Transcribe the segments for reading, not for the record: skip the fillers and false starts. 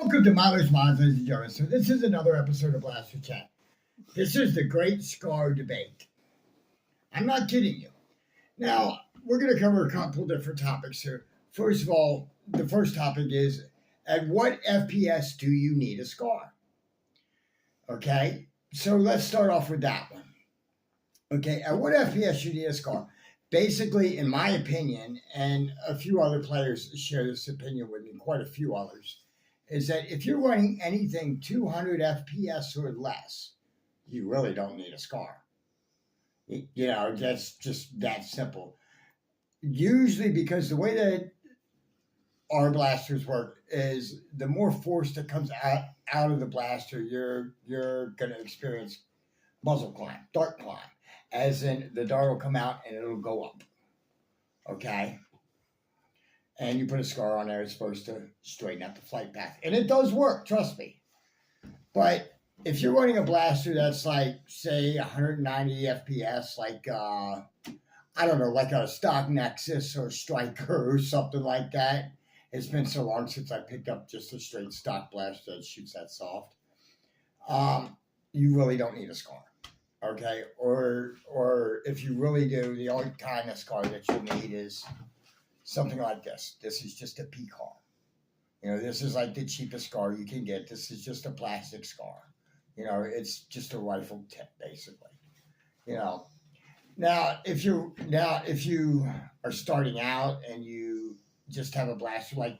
Welcome to Miller's Mods, ladies and gentlemen. So this is another episode of Blaster Chat. This is the Great Scar Debate. I'm not kidding you. Now, we're going to cover a couple different topics here. First of all, the first topic is, at what FPS do you need a scar? Okay, so let's start off with that one. Okay, at what FPS you need a scar? Basically, in my opinion, and a few other players share this opinion with me, quite a few others, is that if you're running anything 200 FPS or less, you really don't need a scar. You know, that's just that simple. Usually, because the way that our blasters work is the more force that comes out of the blaster, you're going to experience muzzle climb, dart climb, as in the dart will come out and it'll go up. Okay? And you put a scar on there, it's supposed to straighten out the flight path. And it does work, trust me. But if you're running a blaster that's like, say, 190 FPS, like, I don't know, like a stock Nexus or Striker or something like that. It's been so long since I picked up just a straight stock blaster that shoots that soft. You really don't need a scar. Okay? Or if you really do, the only kind of scar that you need is something like this. This is just a P-car. You know, this is like the cheapest scar you can get. This is just a plastic scar. You know, it's just a rifle tip, basically. You know, if you are starting out and you just have a blaster like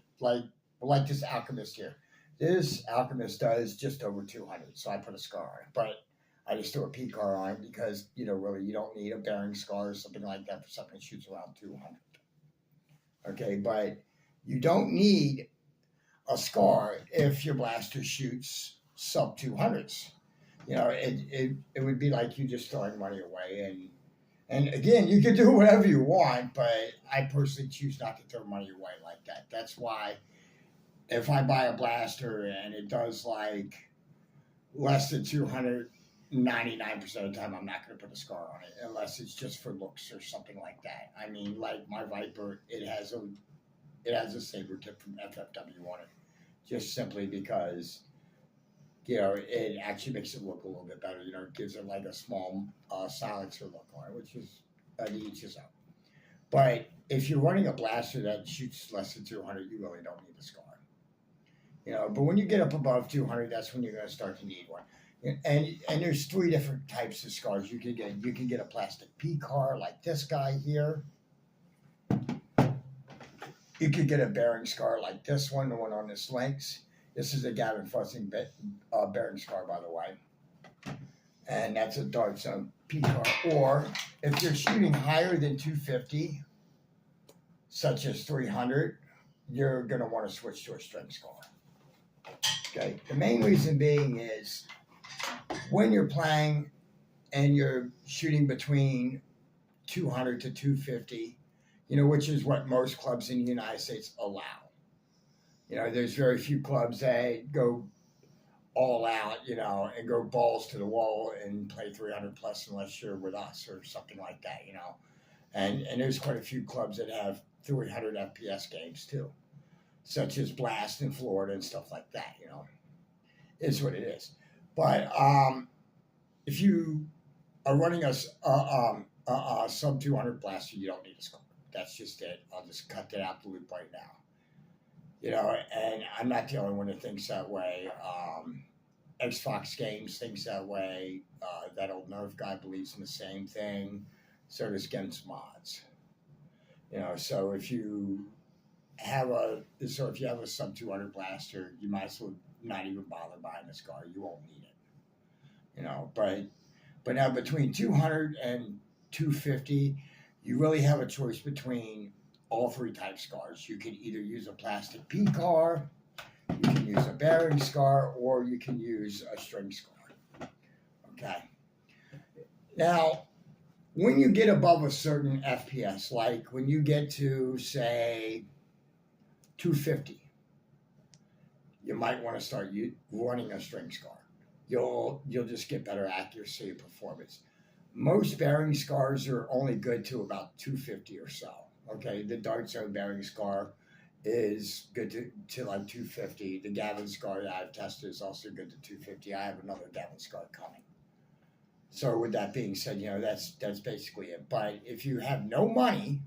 this Alchemist here. This Alchemist does just over 200, so I put a scar on it. But I just threw a P-car on it because, you know, really you don't need a bearing scar or something like that for something that shoots around 200. Okay, but you don't need a scar if your blaster shoots sub 200s. You know, it would be like you just throwing money away. And again, you can do whatever you want, but I personally choose not to throw money away like that. That's why if I buy a blaster and it does like less than 200, 99% of the time, I'm not going to put a scar on it unless it's just for looks or something like that. I mean, like my Viper, it has a saber tip from FFW on it, just simply because, you know, it actually makes it look a little bit better. You know, it gives it like a small silencer look on it, which is to each his own. But if you're running a blaster that shoots less than 200, you really don't need a scar. You know, but when you get up above 200, that's when you're going to start to need one. And there's three different types of scars you can get. You can get a plastic P-car like this guy here. You could get a bearing scar like this one, the one on this Lynx. This is a Gavin Fussing bearing scar, by the way. And that's a Dart Zone P-car. Or if you're shooting higher than 250, such as 300, you're going to want to switch to a string scar. Okay. The main reason being is when you're playing and you're shooting between 200 to 250, you know, which is what most clubs in the United States allow. You know, there's very few clubs that go all out, you know, and go balls to the wall and play 300 plus unless you're with us or something like that, you know. And there's quite a few clubs that have 300 FPS games too, such as Blast in Florida and stuff like that, you know. It's what it is. But if you are running a sub 200 blaster, you don't need a scar. That's just it. I'll just cut that out the loop right now. You know, and I'm not the only one that thinks that way. Xbox Games thinks that way. That old Nerf guy believes in the same thing. So does Gens Mods. You know, so if you have a sub 200 blaster, you might as well not even bother buying a scar. You won't need it. You know, but now between 200 and 250, you really have a choice between all three type scars. You can either use a plastic P-car, you can use a bearing scar, or you can use a string scar. Okay. Now, when you get above a certain FPS, like when you get to, say, 250, you might want to start running a string scar. You'll just get better accuracy and performance. Most bearing scars are only good to about 250 or so. Okay, the Dart Zone bearing scar is good to like 250. The Gavin Scar that I've tested is also good to 250. I have another Gavin Scar coming. So with that being said, that's basically it. But if you have no money,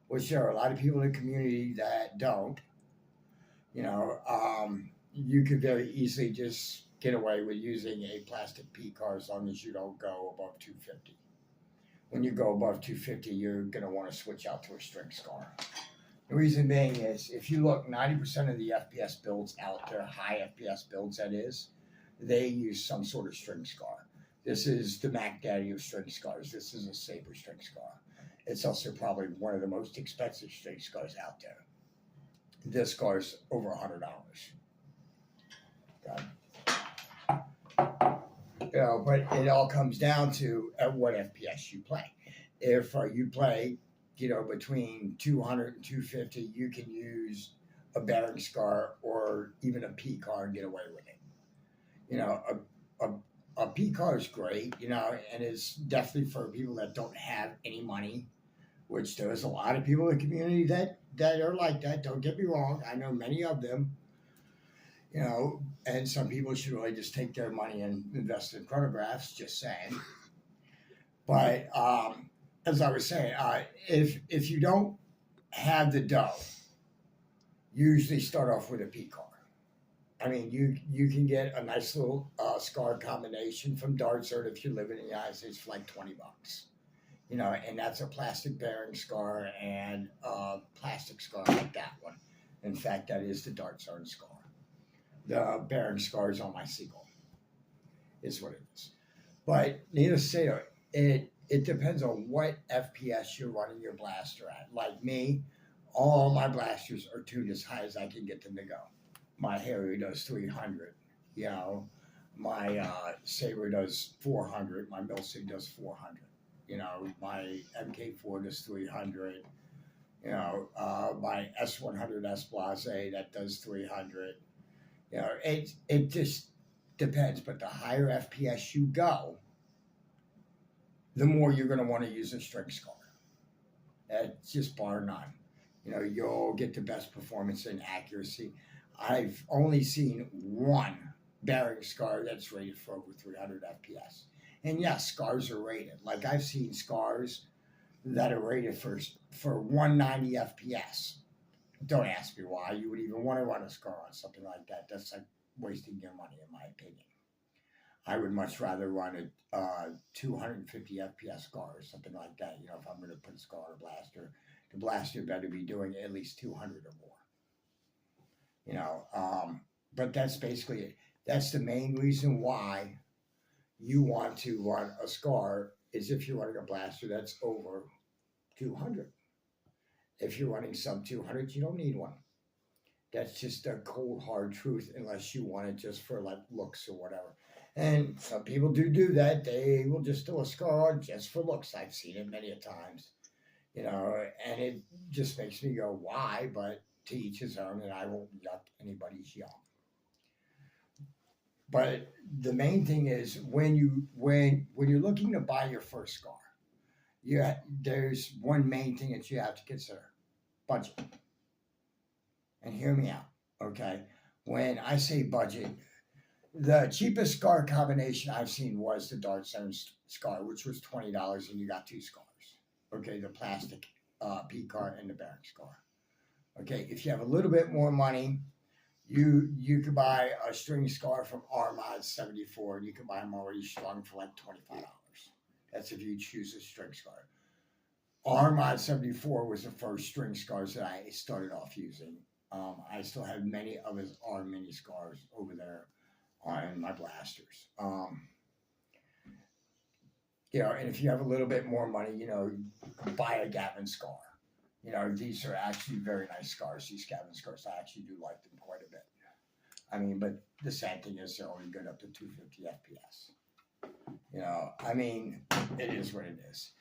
which there are a lot of people in the community that don't, you could very easily just get away with using a plastic P car as long as you don't go above 250. When you go above 250, you're going to want to switch out to a string scar. The reason being is if you look, 90% of the FPS builds out there, high FPS builds that is, they use some sort of string scar. This is the Mac Daddy of string scars. This is a Sabre string scar. It's also probably one of the most expensive string scars out there. This scar's over $100. Okay. But it all comes down to at what FPS you play. If you play, between 200 and 250, you can use a bearing scar or even a P car and get away with it. A P car is great, and it's definitely for people that don't have any money, which there's a lot of people in the community that are like that. Don't get me wrong. I know many of them, and some people should really just take their money and invest in chronographs, just saying. But as I was saying, if you don't have the dough, usually start off with a P car. I mean, you can get a nice little scar combination from Dartsert if you live in the United States for like $20. And that's a plastic bearing scar and a plastic scar like that one. In fact, that is the Dartsert scar. The bearing scar is on my Seagull, is what it is. But needless to say, it depends on what FPS you're running your blaster at. Like me, all my blasters are tuned as high as I can get them to go. My Harrier does 300, my Sabre does 400, my Milsig does 400, my MK4 does 300, my S100 S Blase, that does 300. It just depends, but the higher FPS you go, the more you're going to want to use a string scar. That's just bar none. You'll get the best performance and accuracy. I've only seen one bearing scar that's rated for over 300 FPS. And yes, scars are rated. Like I've seen scars that are rated for 190 FPS. Don't ask me why you would even want to run a scar on something like that. That's like wasting your money, in my opinion. I would much rather run a 250 FPS scar or something like that. If I'm going to put a scar on a blaster, the blaster better be doing at least 200 or more. But that's basically it. That's the main reason why you want to run a scar is if you're running a blaster that's over 200. If you're running sub 200, you don't need one. That's just a cold, hard truth, unless you want it just for like looks or whatever. And some people do that. They will just do a scar just for looks. I've seen it many a times, and it just makes me go, why? But to each his own, and I won't yuck anybody's yum. But the main thing is when you're looking to buy your first scar, there's one main thing that you have to consider: budget. And hear me out, okay? When I say budget, the cheapest scar combination I've seen was the Dartsert scar, which was $20, and you got two scars. Okay, the plastic P car and the bearing scar. Okay, if you have a little bit more money, you could buy a string scar from Armad 74, and you can buy them already strung for like $25. That's if you choose a string scar. Armad 74 was the first string scars that I started off using. I still have many of his R mini scars over there on my blasters. And if you have a little bit more money, buy a Gavin scar. These are actually very nice scars. These Gavin scars, I actually do like them quite a bit. I mean, but the sad thing is they're only good up to 250 FPS. It is what it is.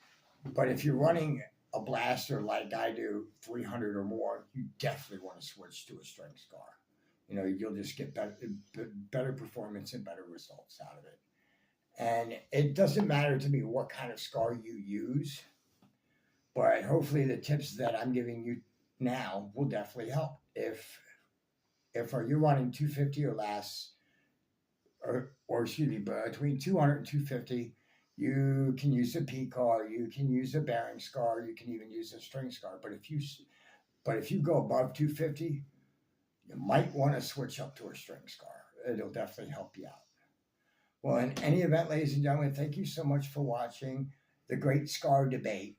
But if you're running a blaster like I do, 300 or more, you definitely want to switch to a string scar. You'll just get better performance and better results out of it. And it doesn't matter to me what kind of scar you use, but hopefully the tips that I'm giving you now will definitely help. If you're running 250 or less, or excuse me, between 200 and 250, you can use a P-car, you can use a bearing scar, you can even use a string scar. But if you go above 250, you might want to switch up to a string scar. It'll definitely help you out. Well, in any event, ladies and gentlemen, thank you so much for watching the Great Scar Debate.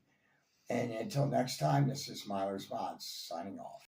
And until next time, this is Myler's Mods signing off.